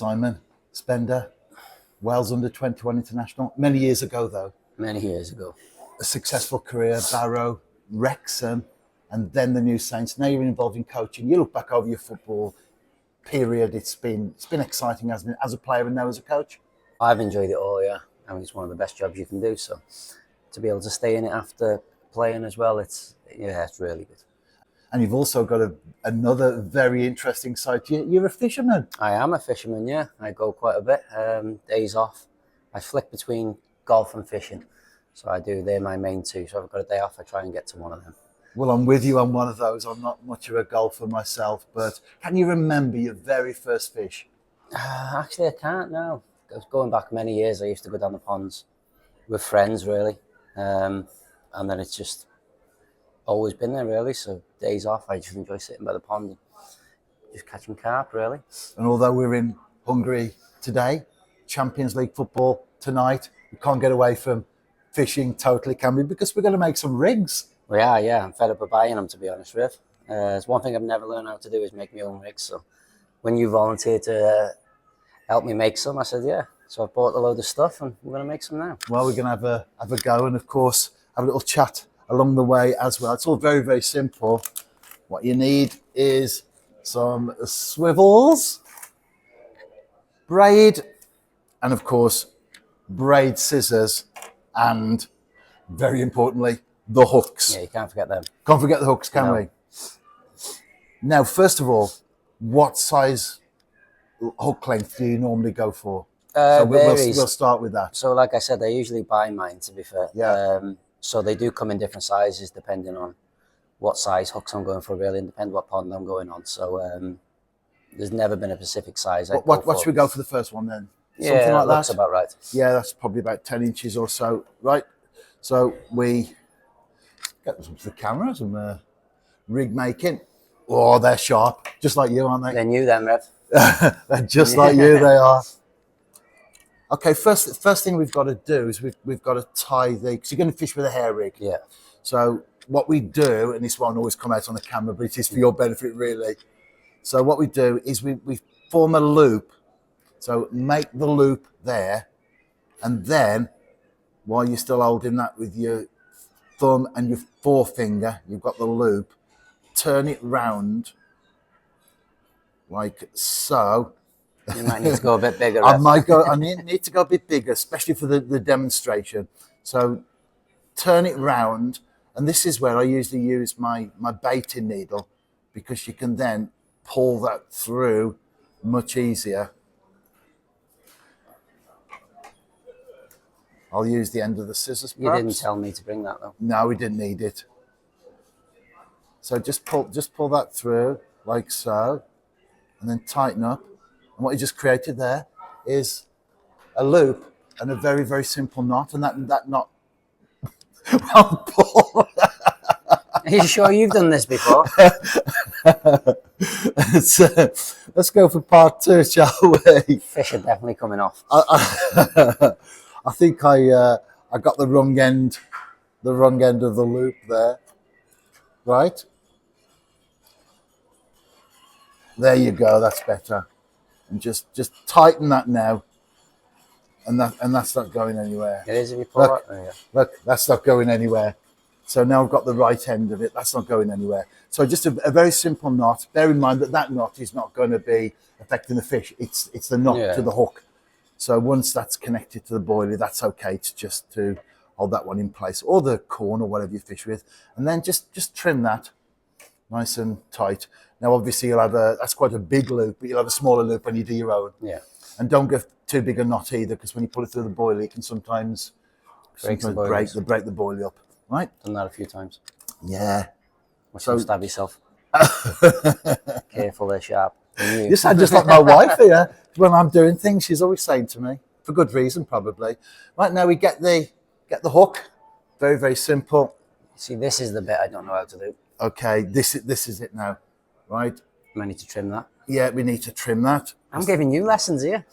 Simon Spender, Wales U21 international. Many years ago, though. Many years ago. A successful career, Barrow, Wrexham, and then the New Saints. Now you're involved in coaching. You look back over your football period. It's been exciting, hasn't it, as a player and now as a coach? I've enjoyed it all, yeah. I mean, it's one of the best jobs you can do. So to be able to stay in it after playing as well, it's really good. And you've also got another very interesting side. You're a fisherman. I am a fisherman, yeah. I go quite a bit. Days off. I flick between golf and fishing. So they're my main two. So if I've got a day off, I try and get to one of them. Well, I'm with you on one of those. I'm not much of a golfer myself, but can you remember your very first fish? Actually, I can't now. Going back many years, I used to go down the ponds with friends, really. And then it's just always been there, really. So days off, I just enjoy sitting by the pond and just catching carp, really. And although we're in Hungary today, Champions League football tonight, we can't get away from fishing totally, can we? Because we're going to make some rigs. We are, yeah. I'm fed up of buying them, to be honest with. It's one thing I've never learned how to do is make my own rigs. So when you volunteered to help me make some, I said, yeah. So I bought a load of stuff and we're going to make some now. Well, we're going to have a go and, of course, have a little chat along the way as well. It's all very, very simple. What you need is some swivels, braid, and, of course, braid scissors, and, very importantly, the hooks. Yeah, you can't forget them. Can't forget the hooks, can we? Now, first of all, what size hook length do you normally go for? So we'll start with that. So like I said, I usually buy mine, to be fair. Yeah. So they do come in different sizes depending on what size hooks I'm going for, really, and depending what pond I'm going on. So there's never been a specific size. What should we go for the first one then? Yeah, something like that looks about right. Yeah, that's probably about 10 inches or so, right? So we get some to the camera, some rig making. Oh, they're sharp, just like you, aren't they? They're new then, Rev. They're just like you, they are. Okay, first thing we've got to do is we've got to tie because you're going to fish with a hair rig. Yeah. So what we do, and this won't always come out on the camera, but it is for your benefit, really. So what we do is we form a loop. So make the loop there, and then while you're still holding that with your thumb and your forefinger, you've got the loop, turn it round like so. You might need to go a bit bigger. I need to go a bit bigger, especially for the demonstration. So turn it round, and this is where I usually use my baiting needle, because you can then pull that through much easier. I'll use the end of the scissors, perhaps. You didn't tell me to bring that, though. No, we didn't need it. So just pull that through like so, and then tighten up. And what you just created there is a loop and a very, very simple knot, and that knot won't pull. Are you sure you've done this before? Let's go for part two, shall we? Fish are definitely coming off. I think I got the wrong end of the loop there. Right? There you go, that's better. And just tighten that now. And that's not going anywhere. It is if you pull it. Oh, yeah. Look, that's not going anywhere. So now I've got the right end of it. That's not going anywhere. So just a very simple knot. Bear in mind that knot is not going to be affecting the fish. It's the knot to the hook. So once that's connected to the boilie, that's okay. It's just to hold that one in place, or the corn or whatever you fish with. And then just trim that nice and tight. Now, obviously, you'll have that's quite a big loop, but you'll have a smaller loop when you do your own. Yeah. And don't get too big a knot either, because when you pull it through the boilie, it can sometimes break the boilie up. Right? Done that a few times. Yeah. So stab yourself. Careful, they're sharp. You sound just like my wife here. When I'm doing things, she's always saying to me, for good reason probably. Right, now we get the hook. Very, very simple. See, this is the bit I don't know how to do. Okay, this is it now. Right? I need to trim that. Yeah, we need to trim that. I'm giving you lessons here.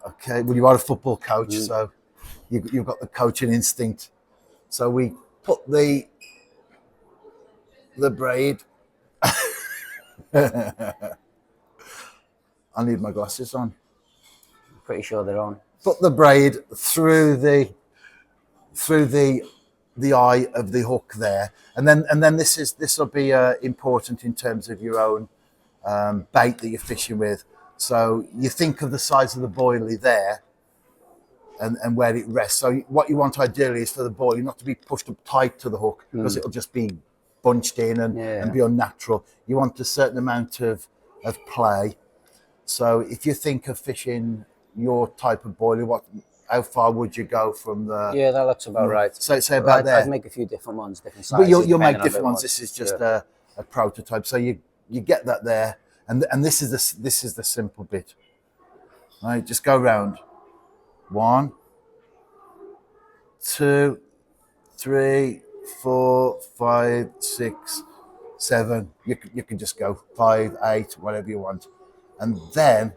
Okay, well, you are a football coach, so you've got the coaching instinct. So we put the braid. I need my glasses on. pretty sure they're on. Put the braid through the eye of the hook there, and then this will be important in terms of your own bait that you're fishing with. So you think of the size of the boilie there, and where it rests. So what you want ideally is for the boilie not to be pushed up tight to the hook, because it'll just be bunched in and be unnatural. You want a certain amount of play. So if you think of fishing your type of boilie, how far would you go from the... Yeah, that looks about right. So say about there. I'd make a few different ones, different sizes. But you'll make different ones. This is just a prototype. So you get that there, and this is the simple bit. Right, just go round. 1, 2, 3, 4, 5, 6, 7. You can just go 5, 8, whatever you want, and then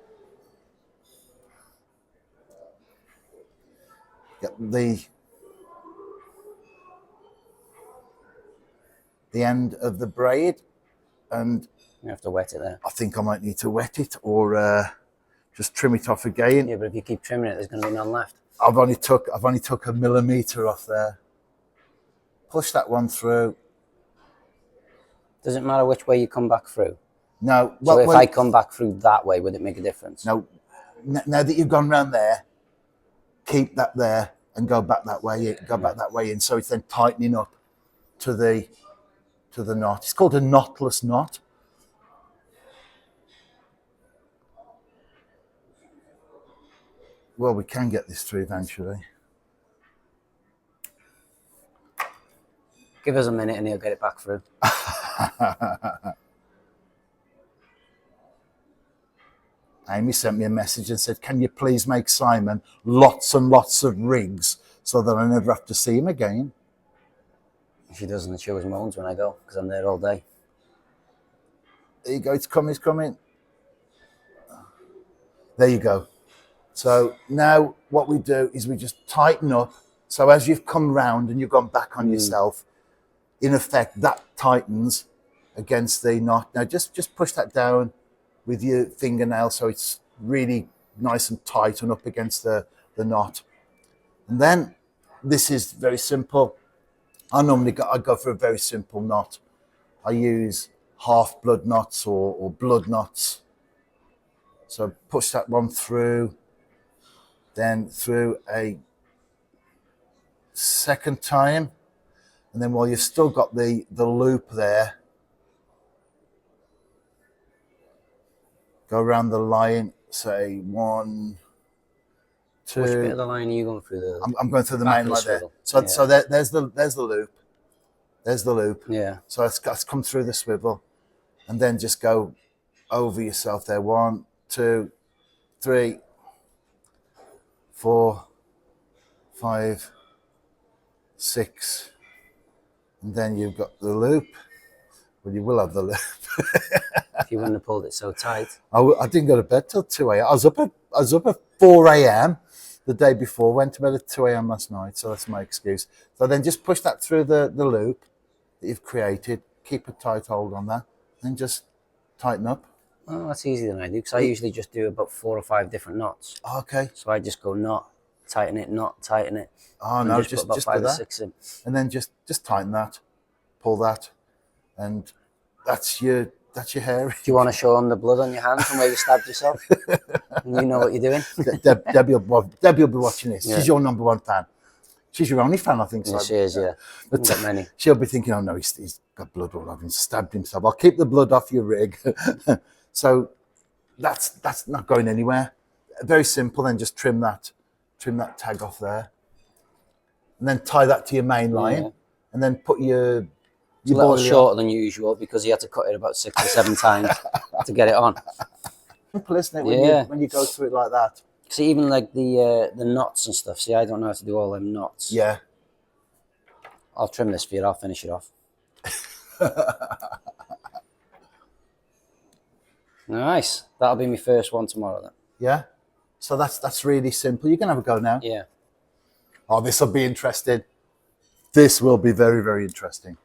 get the end of the braid, and you have to wet it there. I think I might need to wet it or just trim it off again. Yeah, but if you keep trimming it, there's going to be none left. I've only took a millimetre off there. Push that one through. Does it matter which way you come back through? No. So if I come back through that way, would it make a difference? No. Now that you've gone round there, keep that there and go back that way. Go back that way in. So it's then tightening up to the knot. It's called a knotless knot. Well, we can get this through eventually. Give us a minute and he'll get it back through. Amy sent me a message and said, can you please make Simon lots and lots of rigs so that I never have to see him again? She doesn't. She always moans when I go because I'm there all day. There you go. It's coming. There you go. So now what we do is we just tighten up. So as you've come round and you've gone back on yourself, in effect, that tightens against the knot. Now just push that down with your fingernail so it's really nice and tight and up against the knot. And then this is very simple. I go for a very simple knot. I use half blood knots or blood knots. So push that one through, then through a second time, and then while you've still got the loop there, go around the line, say 1, 2. Which bit of the line are you going through? I'm going through the main line there. So there's the loop. There's the loop. Yeah. So it's come through the swivel, and then just go over yourself there. 1, 2, 3, 4, 5, 6, and then you've got the loop. Well, you will have the loop. If you wouldn't have pulled it so tight. I didn't go to bed till 2 a.m. I was up at 4 a.m. the day before. Went to bed at 2 a.m. last night, so that's my excuse. So then just push that through the loop that you've created. Keep a tight hold on that, and just tighten up. Oh, that's easier than I do, because I usually just do about 4 or 5 different knots. Okay. So I just go knot, tighten it, knot, tighten it. Oh no, just put about 5 do or that. 6 in. And then just tighten that, pull that, and that's your hair. Do you want to show them the blood on your hand from where you stabbed yourself? And you know what you're doing? Debbie will be watching this. Yeah. She's your number 1 fan. She's your only fan, I think. Yeah, she is, yeah. But got many. She'll be thinking, oh no, he's got blood all over him, stabbed himself. I'll keep the blood off your rig. So that's not going anywhere. Very simple. Then just trim that tag off there, and then tie that to your main line, and then put your a little shorter than usual because he had to cut it about 6 or 7 times to get it on. Simple, isn't it? When you go through it like that. See, even like the knots and stuff. See, I don't know how to do all them knots. Yeah. I'll trim this for you. I'll finish it off. Nice. That'll be my first one tomorrow then. Yeah. So that's really simple. You can have a go now. Yeah. Oh, this will be interesting. This will be very, very interesting.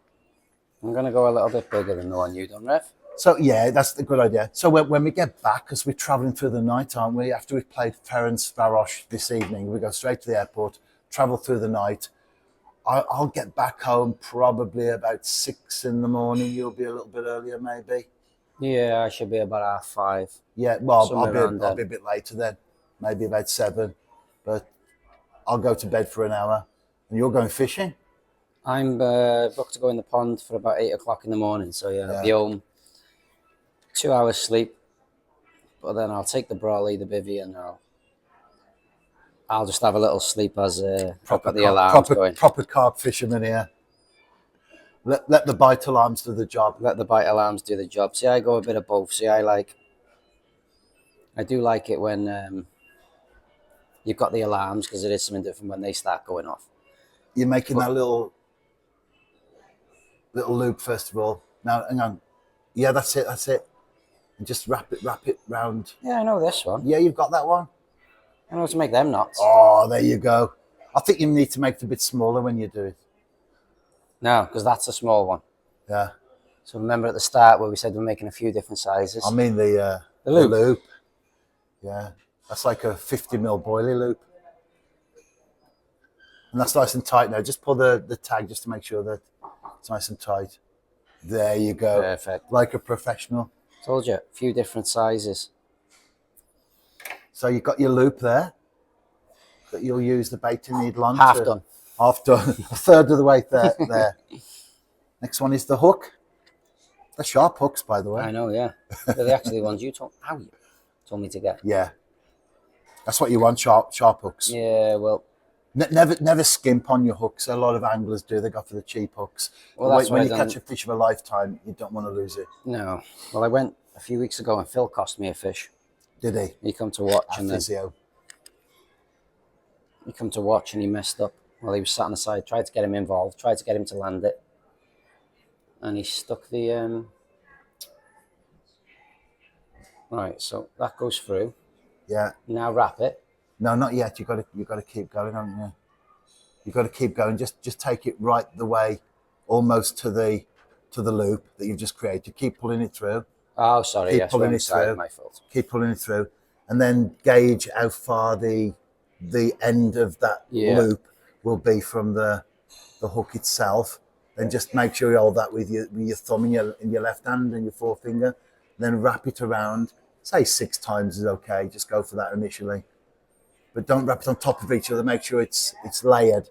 I'm going to go a little bit bigger than the one you done, Rev. So yeah, that's a good idea. So when we get back, because we're travelling through the night, aren't we? After we've played Ferencvaros this evening, we go straight to the airport, travel through the night. I'll get back home probably about 6 in the morning. You'll be a little bit earlier, maybe. Yeah, I should be about 5:30. Yeah, well, Somewhere around I'll then. be a bit later then, maybe about 7. But I'll go to bed for an hour, and you're going fishing. I'm booked to go in the pond for about 8 o'clock in the morning. So yeah, I'll be home. 2 hours sleep, but then I'll take the brolly, the bivvy, and I'll just have a little sleep as I've got the alarms going. Proper carp fisherman here. Let the bite alarms do the job. Let the bite alarms do the job. See, I go a bit of both. See, I do like it when you've got the alarms, because it is something different when they start going off. You're making that little loop first of all. Now, hang on. Yeah, that's it. And just wrap it round. Yeah, I know this one. Yeah, you've got that one. I know to make them knots. Oh, there you go. I think you need to make it a bit smaller when you do it. No, because that's a small one. Yeah. So remember at the start where we said we're making a few different sizes? I mean the loop. Yeah. That's like a 50mm boilie loop. And that's nice and tight now. Just pull the tag just to make sure that it's nice and tight. There you go. Perfect. Like a professional. Told you, a few different sizes. So you've got your loop there that you'll use the baiting needle on. Half done. Half done. A third of the way there. Next one is the hook. They're sharp hooks, by the way. I know, yeah. They're the actually ones you told me to get. Yeah. That's what you want, sharp hooks. Yeah, well. Never skimp on your hooks. A lot of anglers do. They go for the cheap hooks. Well, that's when you catch a fish of a lifetime, you don't want to lose it. No. Well, I went a few weeks ago and Phil cost me a fish. Did he? He come to watch and physio. He come to watch and he messed up. Well, he was sat on the side, tried to get him involved, tried to get him to land it. And he stuck the... Right, so that goes through. Yeah. Now wrap it. No, not yet. You've got to keep going, haven't you? You've got to keep going. Just take it right the way, almost to the loop that you've just created. Keep pulling it through. Oh, sorry. Keep pulling it through. My fault. Keep pulling it through, and then gauge how far the end of that loop will be from the hook itself. Then just make sure you hold that with your thumb in your left hand and your forefinger. Then wrap it around. Say 6 times is okay. Just go for that initially, but don't wrap it on top of each other. Make sure it's layered,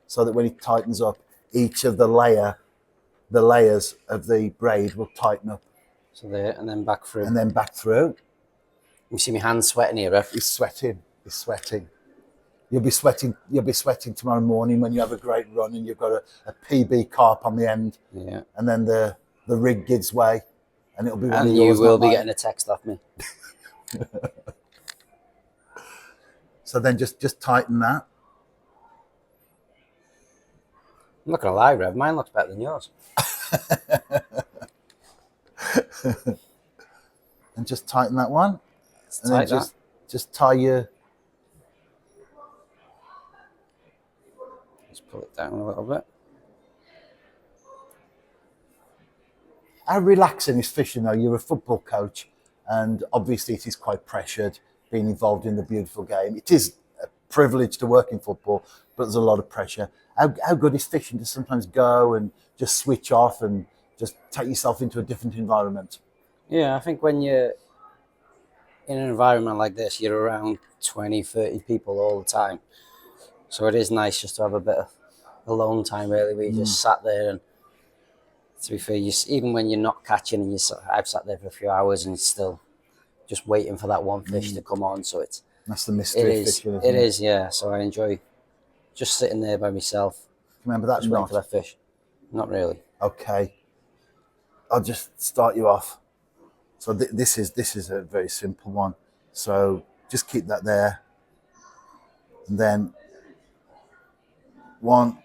so that when it tightens up, each of the layers of the braid will tighten up. So there, and then back through. And then back through. You see my hands sweating here, Rev. He's sweating. You'll be sweating tomorrow morning when you have a great run and you've got a PB carp on the end. Yeah. And then the rig gives way, and it'll be one and of yours. You will be getting a text off me. So then just tighten that. I'm not gonna lie, Rev. Mine looks better than yours. And just tighten that one. And then just tie your... Just pull it down a little bit. How relaxing is fishing though? You're a football coach, and obviously it is quite pressured being involved in the beautiful game. It is a privilege to work in football, but there's a lot of pressure. How good is fishing to sometimes go and just switch off and just take yourself into a different environment? Yeah, I think when you're in an environment like this, you're around 20, 30 people all the time. So it is nice just to have a bit of alone time, really, where you just sat there. And to be fair, even when you're not catching, and I've sat there for a few hours and it's still just waiting for that one fish to come on. So that's the mystery of fishing. It is, yeah. So I enjoy just sitting there by myself. Remember that waiting for that fish. Not really. Okay. I'll just start you off. So this is a very simple one. So just keep that there, and then 1,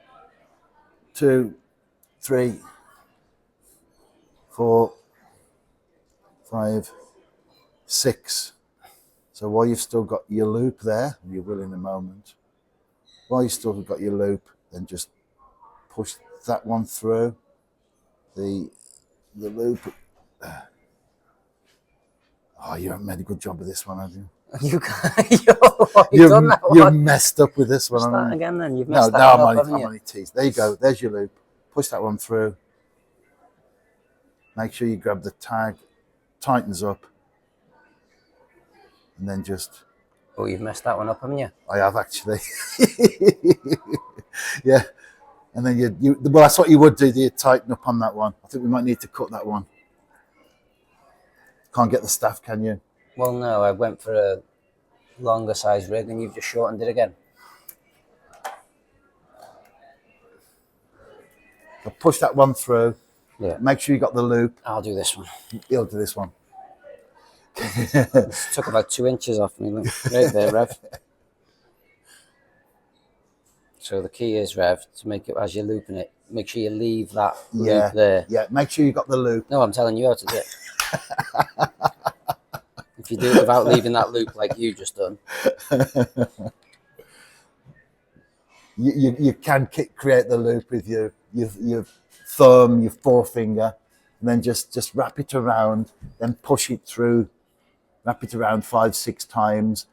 2, 3, 4, 5, 6. So while you've still got your loop there, you will in a moment. While you've still got your loop, then just push that one through the loop. Oh, you haven't made a good job of this one, have you? You you've done that You've one. messed up with this one. Start again then. You've No, messed no, that I'm one up, haven't I'm you? only teased. There you go. There's your loop. Push that one through. Make sure you grab the tag, tightens up, and then just. Oh, you've messed that one up, haven't you? I have actually. Yeah. And then well, that's what you would do. You tighten up on that one. I think we might need to cut that one. Can't get the staff, can you? Well, no, I went for a longer size rig and you've just shortened it again. So push that one through. Yeah. Make sure you got the loop. I'll do this one. You'll do this one. It took about 2 inches off me. Look. Right there, Rev. So the key is, Rev, to make it, as you're looping it, make sure you leave that loop there. Yeah, make sure you got the loop. No, I'm telling you how to do it. If you do it without leaving that loop like you just done. You can create the loop with your thumb, your forefinger, and then just wrap it around, then push it through, wrap it around 5-6 times.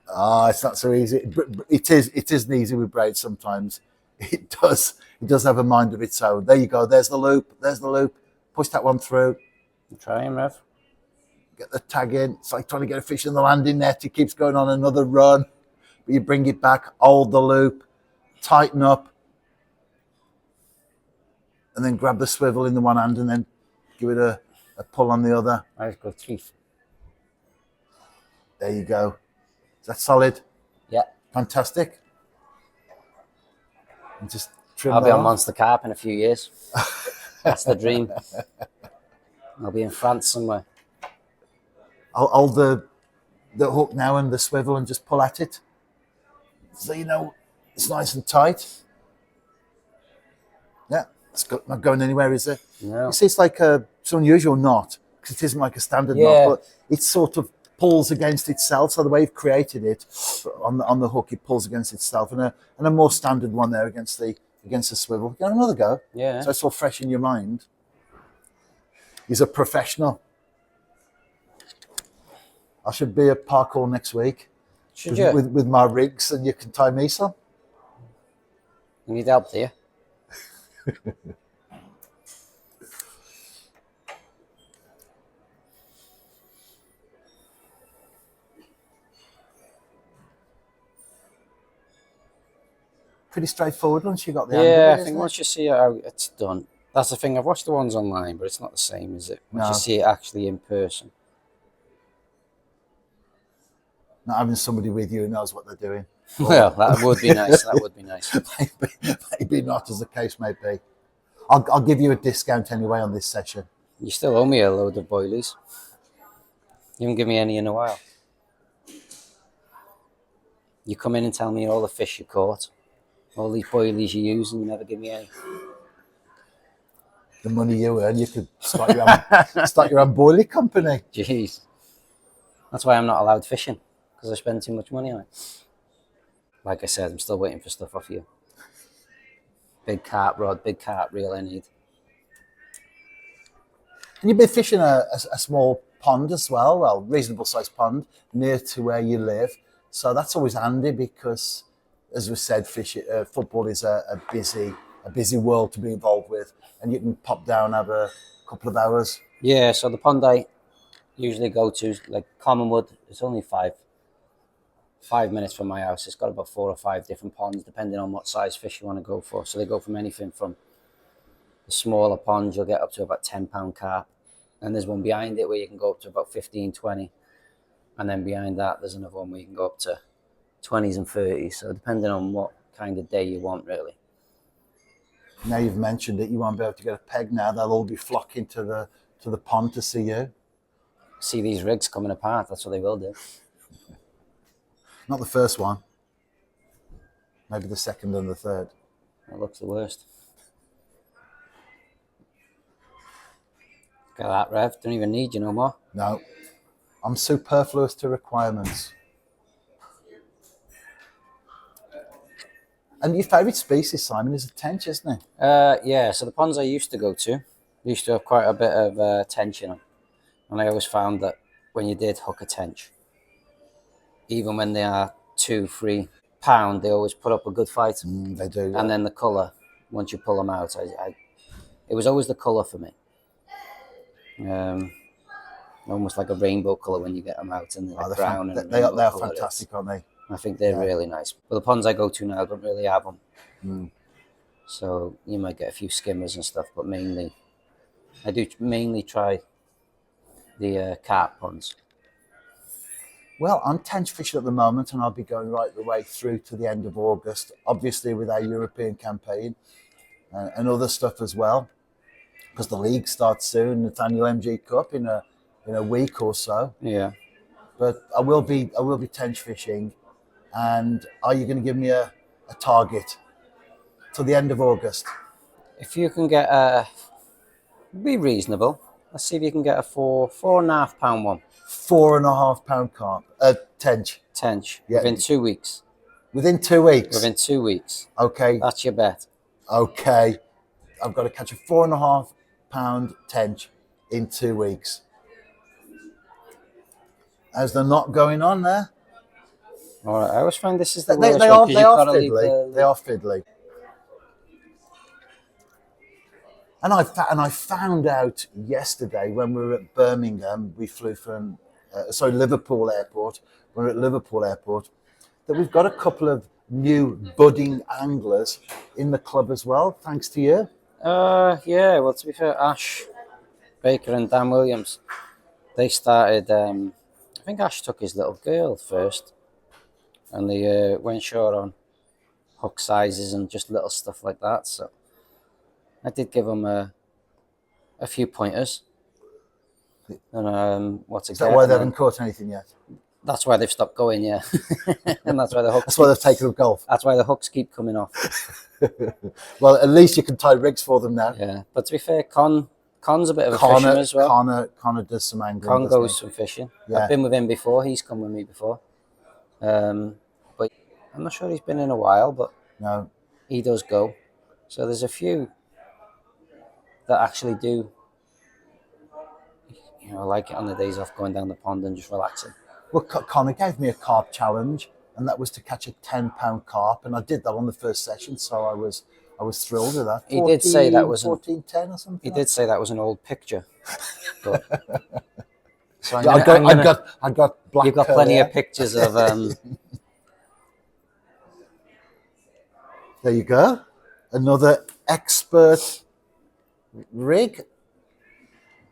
It's not so easy. It isn't easy with braids sometimes. It does have a mind of its own. There you go. There's the loop. Push that one through. I'm trying, Rev. Get the tag in. It's like trying to get a fish in the landing net. It keeps going on another run. But you bring it back, hold the loop, tighten up, and then grab the swivel in the one hand and then give it a pull on the other. I've got teeth. There you go. Is that solid? Yeah. Fantastic. And just trim I'll be on off. Monster Carp in a few years. That's the dream. I'll be in France somewhere. I'll hold the hook now and the swivel and just pull at it. So you know it's nice and tight. Yeah, it's not going anywhere, is it? No. You see, it's like it's an unusual knot because it isn't like a standard Yeah. knot, but it sort of pulls against itself. So the way you've created it on the hook, it pulls against itself, and a more standard one there against the swivel. Give it another go. Yeah. So it's all fresh in your mind. He's a professional. I should be at Parkour next week. Should you? With my rigs, and you can tie me some. You need help, do you? Pretty straightforward once you got the Yeah, hang of it, I isn't think it? once you see how it's done. That's the thing, I've watched the ones online, but it's not the same, is it? Once No. you see it actually in person. Not having somebody with you who knows what they're doing. Well, that would be nice. That would be nice. maybe not, as the case may be. I'll give you a discount anyway on this session. You still owe me a load of boilies. You haven't given me any in a while. You come in and tell me all the fish you caught, all these boilies you use, and you never give me any. The money you earn, you could start your own boilie company. Jeez. That's why I'm not allowed fishing, because I spend too much money on it. Like I said, I'm still waiting for stuff off you. Big carp rod, big carp reel I need. And you've been fishing a small pond as well, reasonable sized pond near to where you live. So that's always handy because, as we said, football is a busy world to be involved with, and you can pop down, have a couple of hours. Yeah, so the pond I usually go to, like Commonwood, it's only 5 minutes from my house. It's got about 4 or 5 different ponds, depending on what size fish you want to go for. So they go from anything from the smaller ponds, you'll get up to about £10 carp. And there's one behind it where you can go up to about 15, 20. And then behind that, there's another one where you can go up to 20s and 30s. So depending on what kind of day you want, really. Now you've mentioned it, you won't be able to get a peg now. They'll all be flocking to the pond to see you. See these rigs coming apart, that's what they will do. Not the first one. Maybe the second and the third. That looks the worst. Look at that, Rev. Don't even need you no more. No. I'm superfluous to requirements. And your favourite species, Simon, is a tench, isn't it? Yeah, so the ponds I used to go to, used to have quite a bit of tension on. And I always found that when you did hook a tench, even when they are 2-3 pound, they always put up a good fight. They do. And then the colour, once you pull them out, it was always the colour for me. Almost like a rainbow colour when you get them out, and they're brown and they are fantastic, aren't they? I think they're really nice. But the ponds I go to now don't really have them. So you might get a few skimmers and stuff, but I do mainly try the carp ponds. Well, I'm tench fishing at the moment, and I'll be going right the way through to the end of August, obviously with our European campaign and other stuff as well, because the league starts soon, Nathaniel MG Cup in a week or so. Yeah. But I will be tench fishing. And are you going to give me a target till the end of August? If you can get be reasonable. Let's see if you can get a 4.5 pound one. 4.5 pound carp. Tench. Yeah. Within 2 weeks. Within 2 weeks? Within 2 weeks. Okay. That's your bet. Okay. I've got to catch a 4.5 pound tench in 2 weeks. How's the knot going on there? All right. I always find this is the they worst are fiddly. They are fiddly. And I found out yesterday when we were at Birmingham, we flew from Liverpool Airport. We were at Liverpool Airport, that we've got a couple of new budding anglers in the club as well, thanks to you. Yeah. Well, to be fair, Ash Baker and Dan Williams, they started. I think Ash took his little girl first, and they went short on hook sizes and just little stuff like that. So I did give them a few pointers. And Is that why they haven't caught anything yet? That's why they've stopped going, yeah. And that's why the hooks. That's why they've taken up golf. That's why the hooks keep coming off. Well, at least you can tie rigs for them now. Yeah, but to be fair, Con's a bit of a fisherman as well. Connor does some angling. Con goes some fishing. Yeah. I've been with him before. He's come with me before. But I'm not sure he's been in a while, but no, he does go. So there's a few that actually do, like it on the days off, going down the pond and just relaxing. Well, Connor gave me a carp challenge, and that was to catch a 10-pound carp, and I did that on the first session, so I was thrilled with that. He did say that was 14:10 or something. He did say that was an old picture. But, so I got black. You've got plenty of pictures of. There you go, another expert rig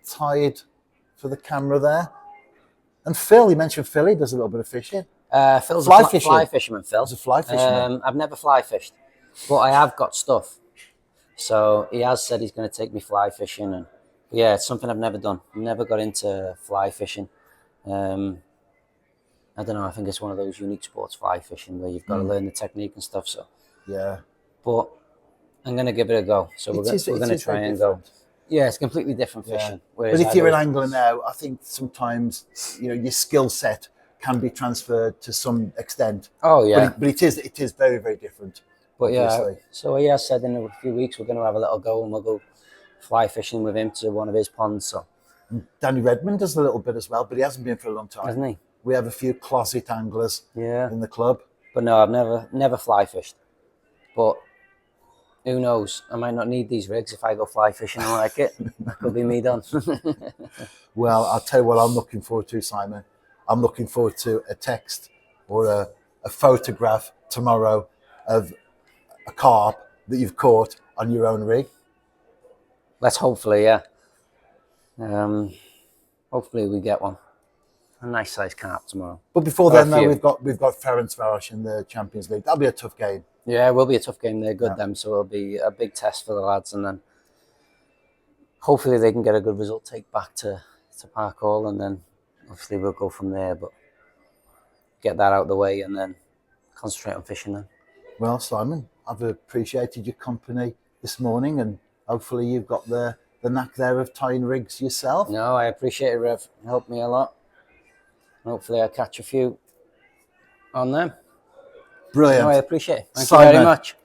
tied for the camera there. And Phil, you mentioned Phil, he does a little bit of fishing. Phil's a fly fisherman, Phil. He's a fly fisherman. I've never fly fished, but I have got stuff. So he has said he's going to take me fly fishing. And yeah, it's something I've never done. Never got into fly fishing. I don't know, I think it's one of those unique sports, fly fishing, where you've got to learn the technique and stuff. So yeah. But I'm going to give it a go. So we're going to try and go. Yeah, it's completely different fishing. But if you're an angler now, I think sometimes your skill set can be transferred to some extent. Oh yeah, but it is very, very different. But obviously. Yeah, so he has said in a few weeks we're going to have a little go, and we'll go fly fishing with him to one of his ponds. So and Danny Redmond does a little bit as well, but he hasn't been for a long time, hasn't he? We have a few closet anglers in the club. But no, I've never fly fished. But who knows? I might not need these rigs if I go fly fishing and like it. That could be me done. Well, I'll tell you what I'm looking forward to, Simon. I'm looking forward to a text or a photograph tomorrow of a carp that you've caught on your own rig. Let's hopefully, yeah. Hopefully we get one. A nice sized carp tomorrow. But before then, though, we've got Ferencváros in the Champions League. That'll be a tough game. Yeah, it will be a tough game. They're good, them, so it'll be a big test for the lads, and then hopefully they can get a good result, take back to Park Hall, and then obviously we'll go from there. But get that out of the way and then concentrate on fishing then. Well, Simon, I've appreciated your company this morning, and hopefully you've got the knack there of tying rigs yourself. No, I appreciate it, Rev. It helped me a lot. Hopefully I catch a few on them. Brilliant. No, I appreciate it. Thank you very much.